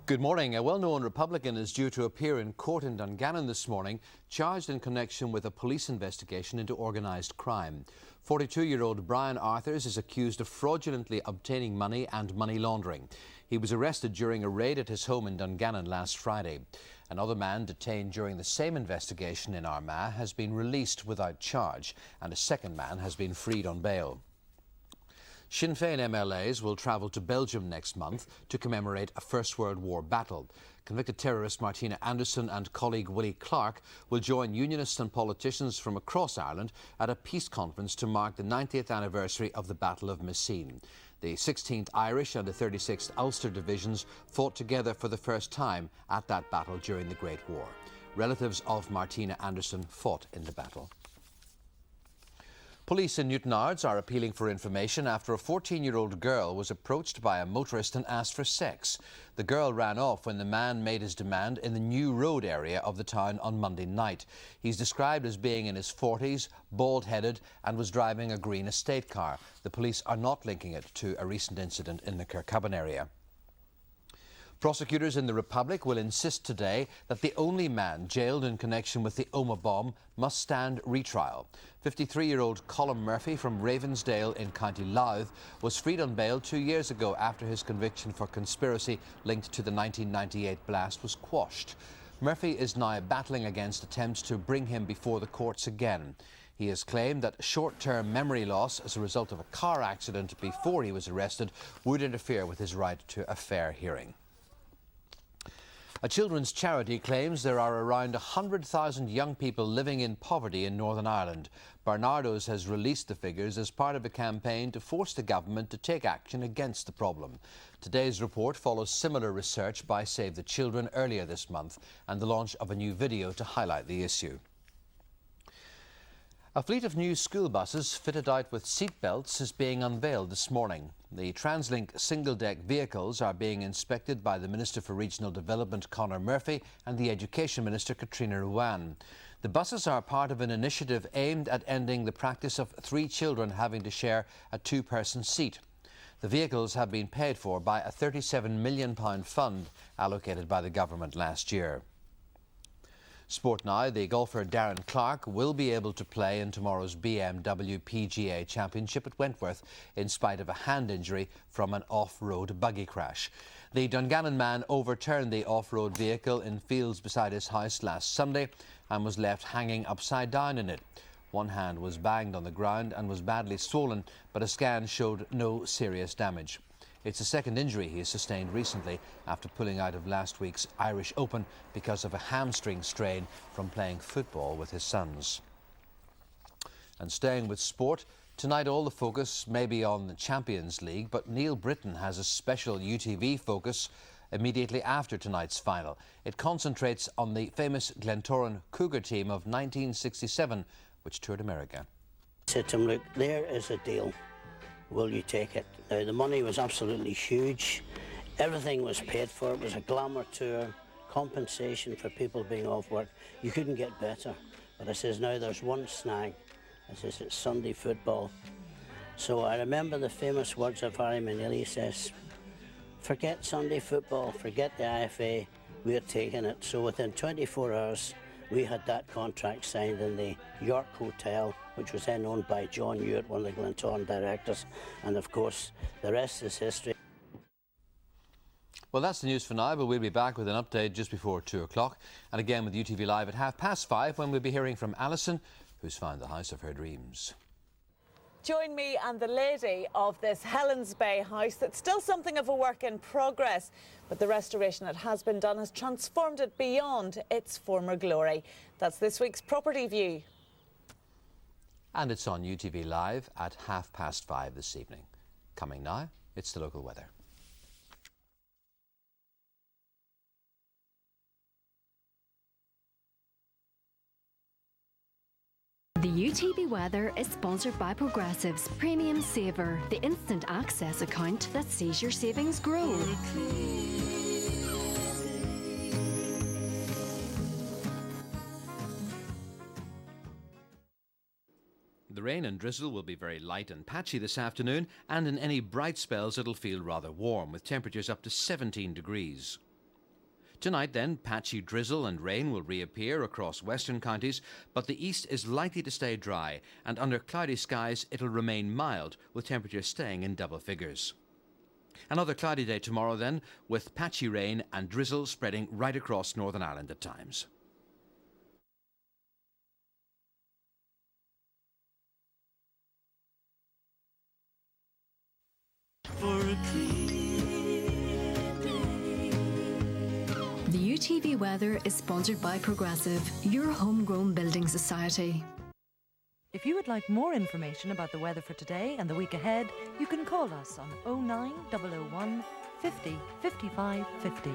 Good morning. A well-known Republican is due to appear in court in Dungannon this morning, charged in connection with a police investigation into organised crime. 42-year-old Brian Arthurs is accused of fraudulently obtaining money and money laundering. He was arrested during a raid at his home in Dungannon last Friday. Another man detained during the same investigation in Armagh has been released without charge, and a second man has been freed on bail. Sinn Féin MLAs will travel to Belgium next month to commemorate a First World War battle. Convicted terrorist Martina Anderson and colleague Willie Clarke will join unionists and politicians from across Ireland at a peace conference to mark the 90th anniversary of the Battle of Messines. The 16th Irish and the 36th Ulster divisions fought together for the first time at that battle during the Great War. Relatives of Martina Anderson fought in the battle. Police in Newtownards are appealing for information after a 14-year-old girl was approached by a motorist and asked for sex. The girl ran off when the man made his demand in the New Road area of the town on Monday night. He's described as being in his 40s, bald-headed, and was driving a green estate car. The police are not linking it to a recent incident in the Kirkcalban area. Prosecutors in the Republic will insist today that the only man jailed in connection with the OMagh bomb must stand retrial. 53-year-old Colm Murphy from Ravensdale in County Louth was freed on bail 2 years ago after his conviction for conspiracy linked to the 1998 blast was quashed. Murphy is now battling against attempts to bring him before the courts again. He has claimed that short-term memory loss as a result of a car accident before he was arrested would interfere with his right to a fair hearing. A children's charity claims there are around 100,000 young people living in poverty in Northern Ireland. Barnardo's has released the figures as part of a campaign to force the government to take action against the problem. Today's report follows similar research by Save the Children earlier this month and the launch of a new video to highlight the issue. A fleet of new school buses fitted out with seat belts is being unveiled this morning. The TransLink single-deck vehicles are being inspected by the Minister for Regional Development, Conor Murphy, and the Education Minister, Katrina Ruan. The buses are part of an initiative aimed at ending the practice of 3 children having to share a 2-person seat. The vehicles have been paid for by a £37 million fund allocated by the government last year. Sport now, the golfer Darren Clarke will be able to play in tomorrow's BMW PGA Championship at Wentworth in spite of a hand injury from an off-road buggy crash. The Dungannon man overturned the off-road vehicle in fields beside his house last Sunday and was left hanging upside down in it. One hand was banged on the ground and was badly swollen, but a scan showed no serious damage. It's the second injury he has sustained recently after pulling out of last week's Irish Open because of a hamstring strain from playing football with his sons. And staying with sport, tonight all the focus may be on the Champions League, but Neil Britton has a special UTV focus immediately after tonight's final. It concentrates on the famous Glentoran Cougar team of 1967, which toured America. I said to him, look, there is a deal. Will you take it? Now, the money was absolutely huge. Everything was paid for. It was a glamour tour, compensation for people being off work. You couldn't get better. But I says, now there's one snag. I says, it's Sunday football. So I remember the famous words of Harry Manili. He says, forget Sunday football, forget the IFA, we're taking it. So within 24 hours, we had that contract signed in the York Hotel, which was then owned by John Hewitt, one of the Glentoran directors, and of course the rest is history. Well, that's the news for now, but we'll be back with an update just before 2 o'clock, and again with UTV Live at 5:30 when we'll be hearing from Alison, who's found the house of her dreams. Join me and the lady of this Helens Bay house that's still something of a work in progress, but the restoration that has been done has transformed it beyond its former glory. That's this week's Property View. And it's on UTV Live at 5:30 this evening. Coming now, it's the local weather. The UTV weather is sponsored by Progressive's Premium Saver, the instant access account that sees your savings grow. The rain and drizzle will be very light and patchy this afternoon, and in any bright spells it'll feel rather warm, with temperatures up to 17 degrees. Tonight then, patchy drizzle and rain will reappear across western counties, but the east is likely to stay dry, and under cloudy skies it'll remain mild, with temperatures staying in double figures. Another cloudy day tomorrow then, with patchy rain and drizzle spreading right across Northern Ireland at times. The UTV weather is sponsored by Progressive, your homegrown building society. If you would like more information about the weather for today and the week ahead, you can call us on 09001 50 55 50.